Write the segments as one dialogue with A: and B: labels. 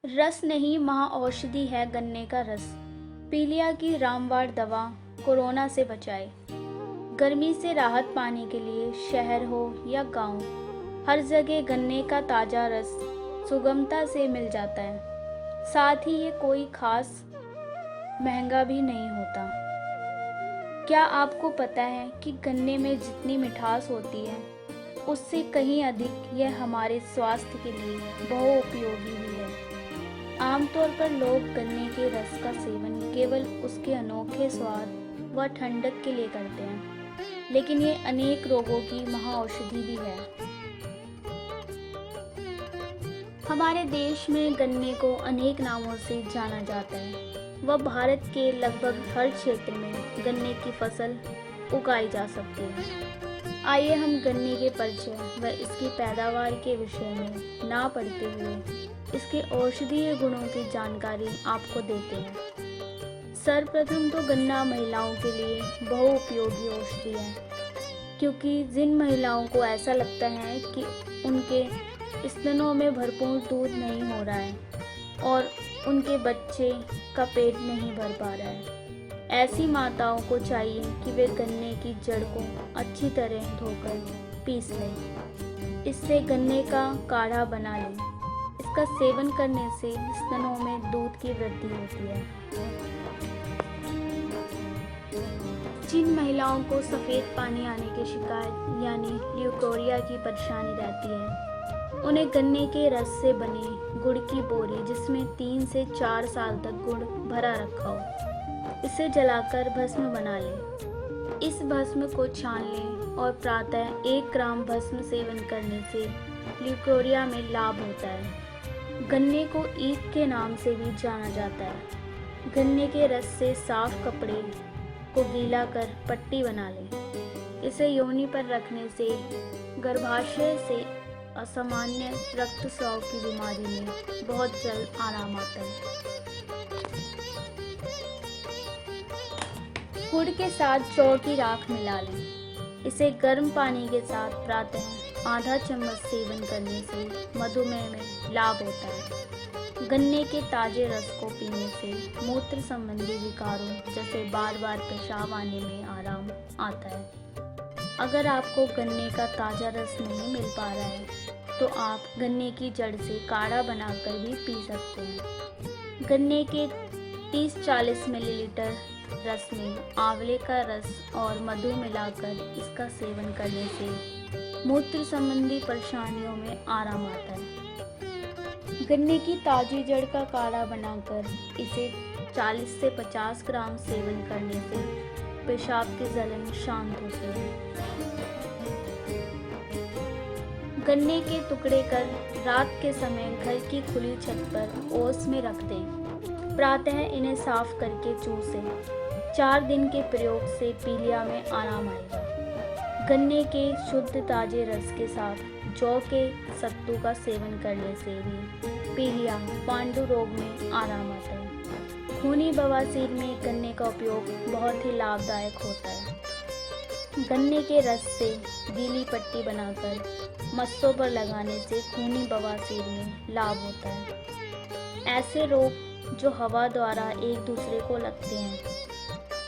A: रस नहीं महाऔषधि है गन्ने का रस। पीलिया की रामबाण दवा कोरोना से बचाए। गर्मी से राहत पाने के लिए शहर हो या गांव, हर जगह गन्ने का ताज़ा रस सुगमता से मिल जाता है। साथ ही ये कोई खास महंगा भी नहीं होता। क्या आपको पता है कि गन्ने में जितनी मिठास होती है उससे कहीं अधिक यह हमारे स्वास्थ्य के लिए बहुउपयोगी भी है। आमतौर पर लोग गन्ने के रस का सेवन केवल उसके अनोखे स्वाद व ठंडक के लिए करते हैं, लेकिन ये अनेक रोगों की महाऔषधि भी है। हमारे देश में गन्ने को अनेक नामों से जाना जाता है। वह भारत के लगभग हर क्षेत्र में गन्ने की फसल उगाई जा सकती है। आइए हम गन्ने के परिचय व इसकी पैदावार के विषय में ना पढ़ते हुए इसके औषधीय गुणों की जानकारी आपको देते हैं। सर्वप्रथम तो गन्ना महिलाओं के लिए बहुउपयोगी औषधि है, क्योंकि जिन महिलाओं को ऐसा लगता है कि उनके स्तनों में भरपूर दूध नहीं हो रहा है और उनके बच्चे का पेट नहीं भर पा रहा है, ऐसी माताओं को चाहिए कि वे गन्ने की जड़ को अच्छी तरह धोकर पीस लें। इससे गन्ने का काढ़ा बना लें। इसका सेवन करने से स्तनों में दूध की वृद्धि होती है। जिन महिलाओं को सफ़ेद पानी आने की शिकायत यानी ल्यूकोरिया की परेशानी रहती है, उन्हें गन्ने के रस से बने गुड़ की बोरी, जिसमें 3 से 4 साल तक गुड़ भरा रखा हो, इसे जलाकर भस्म बना लें। इस भस्म को छान लें और प्रातः 1 ग्राम भस्म सेवन करने से ल्यूकोरिया में लाभ होता है। गन्ने को ईख के नाम से भी जाना जाता है। गन्ने के रस से साफ कपड़े को गीला कर पट्टी बना लें। इसे योनि पर रखने से गर्भाशय से असामान्य रक्तस्राव की बीमारी में बहुत जल्द आराम आता है। गुड़ के साथ जौ की राख मिला लें। इसे गर्म पानी के साथ प्रातः आधा चम्मच सेवन करने से मधुमेह में लाभ होता है। गन्ने के ताजे रस को पीने से मूत्र संबंधी विकारों जैसे बार बार पेशाब आने में आराम आता है। अगर आपको गन्ने का ताज़ा रस नहीं मिल पा रहा है तो आप गन्ने की जड़ से काढ़ा बनाकर भी पी सकते हैं। गन्ने के 30-40 मिलीलीटर रस में आंवले का रस और मधु मिलाकर इसका सेवन करने से मूत्र संबंधी परेशानियों में आराम आता है। गन्ने की ताजी जड़ का काढ़ा बनाकर इसे 40 से 50 ग्राम सेवन करने से पेशाब की जलन शांत होती है। गन्ने के टुकड़े कर रात के समय घर की खुली छत पर ओस में रख दें। प्रातः इन्हें साफ करके चूसें। 4 दिन के प्रयोग से पीलिया में आराम आएगा। गन्ने के शुद्ध ताजे रस के साथ जौ के सत्तू का सेवन करने से भी पीलिया पांडु रोग में आराम आता है। खूनी बवासीर में गन्ने का उपयोग बहुत ही लाभदायक होता है। गन्ने के रस से गीली पट्टी बनाकर मस्सों पर लगाने से खूनी बवासीर में लाभ होता है। ऐसे रोग जो हवा द्वारा एक दूसरे को लगते हैं,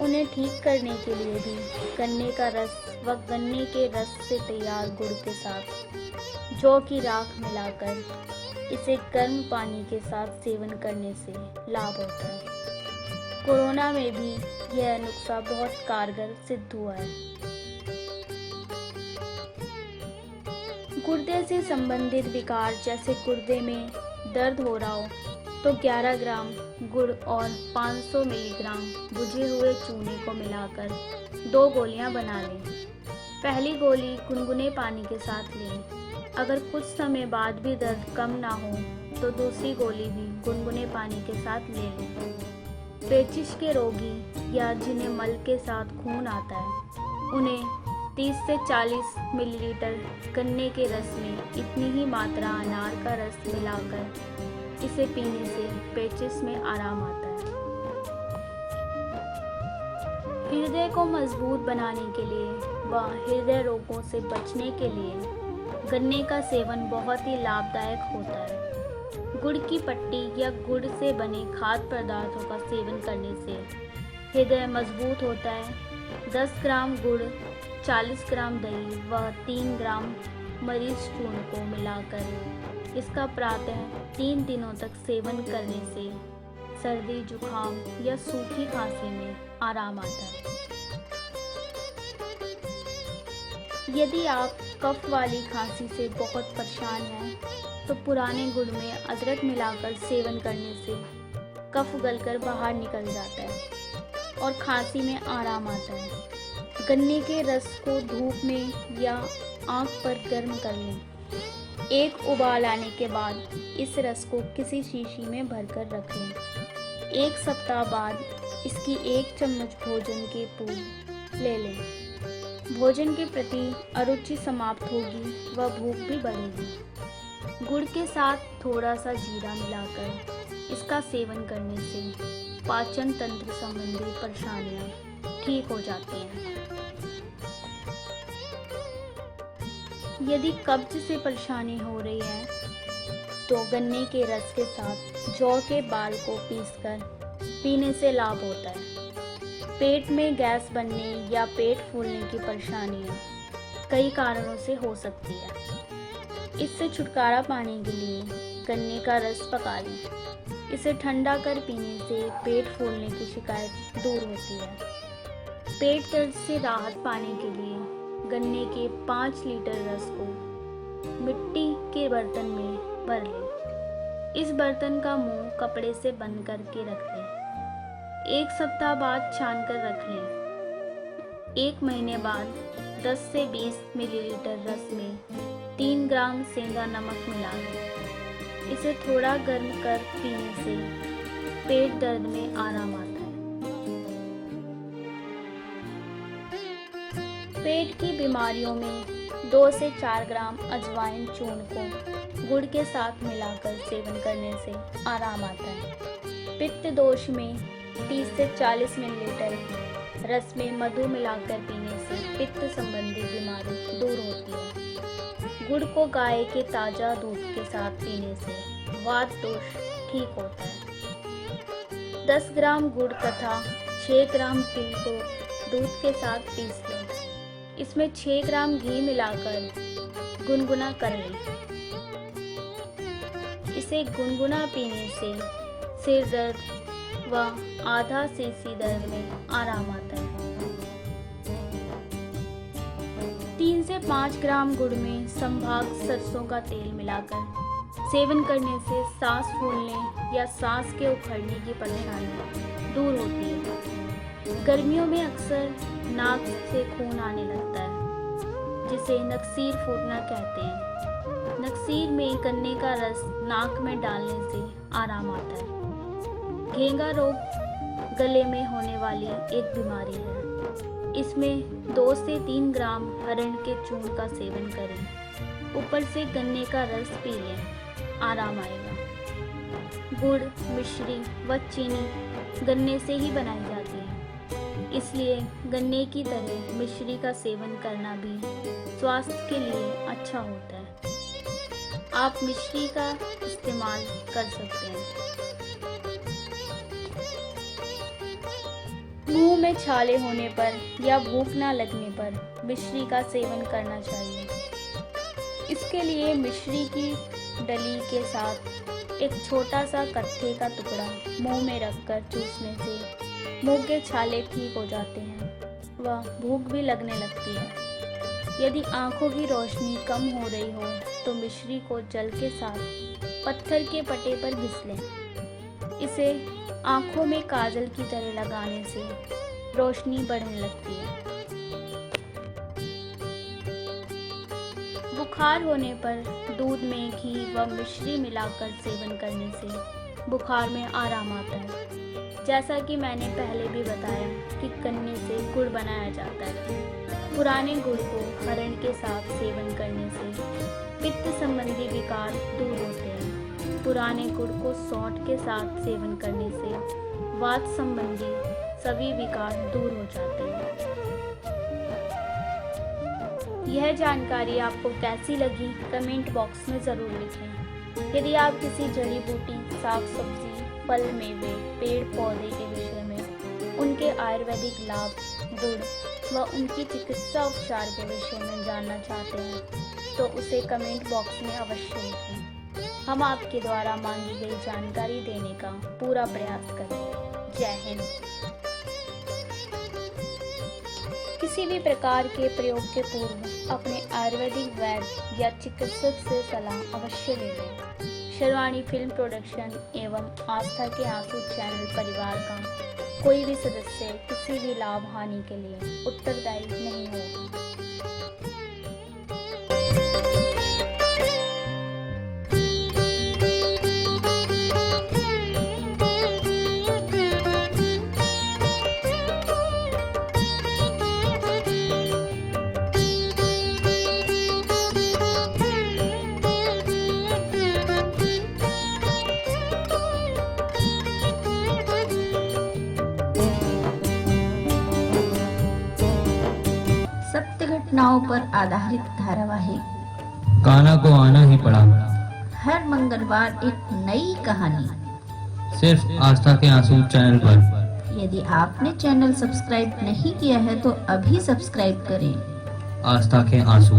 A: उन्हें ठीक करने के लिए भी गन्ने का रस व गन्ने के रस से तैयार गुड़ के साथ जौ की राख मिलाकर इसे गर्म पानी के साथ सेवन करने से लाभ होता है। कोरोना में भी यह नुस्खा बहुत कारगर सिद्ध हुआ है। गुर्दे से संबंधित विकार जैसे गुर्दे में दर्द हो रहा हो तो 11 ग्राम गुड़ और 500 मिलीग्राम भुजे हुए चूने को मिलाकर 2 गोलियां बना लें। पहली गोली गुनगुने पानी के साथ लें। अगर कुछ समय बाद भी दर्द कम ना हो तो दूसरी गोली भी गुनगुने पानी के साथ ले लें। पेचिश के रोगी या जिन्हें मल के साथ खून आता है, उन्हें 30 से 40 मिलीलीटर गन्ने के रस में इतनी ही मात्रा अनार का रस मिलाकर इसे पीने से पेचिश में आराम आता है। हृदय को मजबूत बनाने के लिए व हृदय रोगों से बचने के लिए गन्ने का सेवन बहुत ही लाभदायक होता है। गुड़ की पट्टी या गुड़ से बने खाद्य पदार्थों का सेवन करने से हृदय मजबूत होता है। 10 ग्राम गुड़, 40 ग्राम दही व 3 ग्राम मरीच चूर्ण को मिलाकर इसका प्रातः 3 दिनों तक सेवन करने से सर्दी, जुखाम या सूखी खांसी में आराम आता है। यदि आप कफ वाली खांसी से बहुत परेशान हैं, तो पुराने गुड़ में अदरक मिलाकर सेवन करने से कफ गलकर बाहर निकल जाता है और खांसी में आराम आता है। गन्ने के रस को धूप में या आंख पर गर्म कर लें। एक उबाल आने के बाद इस रस को किसी शीशी में भरकर रख लें। 1 सप्ताह बाद इसकी 1 चम्मच भोजन के पूर्व ले लें। भोजन के प्रति अरुचि समाप्त होगी व भूख भी बढ़ेगी। गुड़ के साथ थोड़ा सा जीरा मिलाकर इसका सेवन करने से पाचन तंत्र संबंधी परेशानियां ठीक हो जाती हैं। यदि कब्ज से परेशानी हो रही है तो गन्ने के रस के साथ जौ के बाल को पीसकर पीने से लाभ होता है। पेट में गैस बनने या पेट फूलने की परेशानियां कई कारणों से हो सकती है। इससे छुटकारा पाने के लिए गन्ने का रस पका लें। इसे ठंडा कर पीने से पेट फूलने की शिकायत दूर होती है। पेट दर्द से राहत पाने के लिए गन्ने के 5 लीटर रस को मिट्टी के बर्तन में भर लें। इस बर्तन का मुंह कपड़े से बंद करके रख लें। 1 सप्ताह बाद छान कर रख लें। 1 महीने बाद 10 से 20 मिलीलीटर रस में 3 ग्राम सेंधा नमक मिला लें। इसे थोड़ा गर्म कर पीने से पेट दर्द में आराम आता है। पेट की बीमारियों में 2 से 4 ग्राम अजवाइन चूर्ण को गुड़ के साथ मिलाकर सेवन करने से आराम आता है। पित्त दोष में 30 से 40 मिलीलीटर रस में मधु मिलाकर पीने से पित्त संबंधी बीमारी दूर होती है। गुड़ को गाय के ताज़ा दूध के साथ पीने से वात दोष ठीक होता है। 10 ग्राम गुड़ तथा 6 ग्राम तिल को दूध के साथ पीस लें। इसमें 6 ग्राम घी मिलाकर गुनगुना कर लें। इसे गुनगुना पीने से सिर दर्द व आधा सीसी दर्द में आराम आता है। 3 से 5 ग्राम गुड़ में संभाग सरसों का तेल मिलाकर सेवन करने से सांस फूलने या सांस के उखड़ने की परेशानी दूर होती है। गर्मियों में अक्सर नाक से खून आने लगता है, जिसे नक्सीर फूटना कहते हैं। नक्सीर में गन्ने का रस नाक में डालने से आराम आता है। घेंगा रोग गले में होने वाली एक बीमारी है। इसमें 2 से 3 ग्राम हरण के चूर्ण का सेवन करें। ऊपर से गन्ने का रस पी लें, आराम आएगा। गुड़, मिश्री व चीनी गन्ने से ही बनाई जाती है, इसलिए गन्ने की तरह मिश्री का सेवन करना भी स्वास्थ्य के लिए अच्छा होता है। आप मिश्री का इस्तेमाल कर सकते हैं। मुंह में छाले होने पर या भूख ना लगने पर मिश्री का सेवन करना चाहिए। इसके लिए मिश्री की डली के साथ एक छोटा सा कत्थे का टुकड़ा मुंह में रखकर चूसने से मुंह के छाले ठीक हो जाते हैं व भूख भी लगने लगती है। यदि आंखों की रोशनी कम हो रही हो तो मिश्री को जल के साथ पत्थर के पटे पर घिस लें। इसे आंखों में काजल की तरह लगाने से रोशनी बढ़ने लगती है। बुखार होने पर दूध में घी व मिश्री मिलाकर सेवन करने से बुखार में आराम आता है। जैसा कि मैंने पहले भी बताया कि गन्ने से गुड़ बनाया जाता है। पुराने गुड़ को हरण के साथ सेवन करने से पित्त संबंधी विकार दूर होते हैं। पुराने गुड़ को सौंठ के साथ सेवन करने से वात संबंधी सभी विकार दूर हो जाते हैं। यह जानकारी आपको कैसी लगी कमेंट बॉक्स में ज़रूर लिखें। यदि आप किसी जड़ी बूटी, साग सब्जी, फल मेवे, पेड़ पौधे के विषय में, उनके आयुर्वेदिक लाभ, गुण व उनकी चिकित्सा उपचार के विषय में जानना चाहते हैं तो उसे कमेंट बॉक्स में अवश्य लिखें। हम आपके द्वारा मांगी गई जानकारी देने का पूरा प्रयास करें। जय हिंद। किसी भी प्रकार के प्रयोग के पूर्व अपने आयुर्वेदिक वैद्य या चिकित्सक से सलाह अवश्य ले लें। शर्वाणी फिल्म प्रोडक्शन एवं आस्था के आंसू चैनल परिवार का कोई भी सदस्य किसी भी लाभ हानि के लिए उत्तरदायी नहीं होगा।
B: सत्य घटनाओं पर आधारित धारावाहिक
C: कान्हा को आना ही पड़ा।
B: हर मंगलवार एक नई कहानी
C: सिर्फ आस्था के आंसू चैनल पर।
B: यदि आपने चैनल सब्सक्राइब नहीं किया है तो अभी सब्सक्राइब करें।
C: आस्था के आंसू।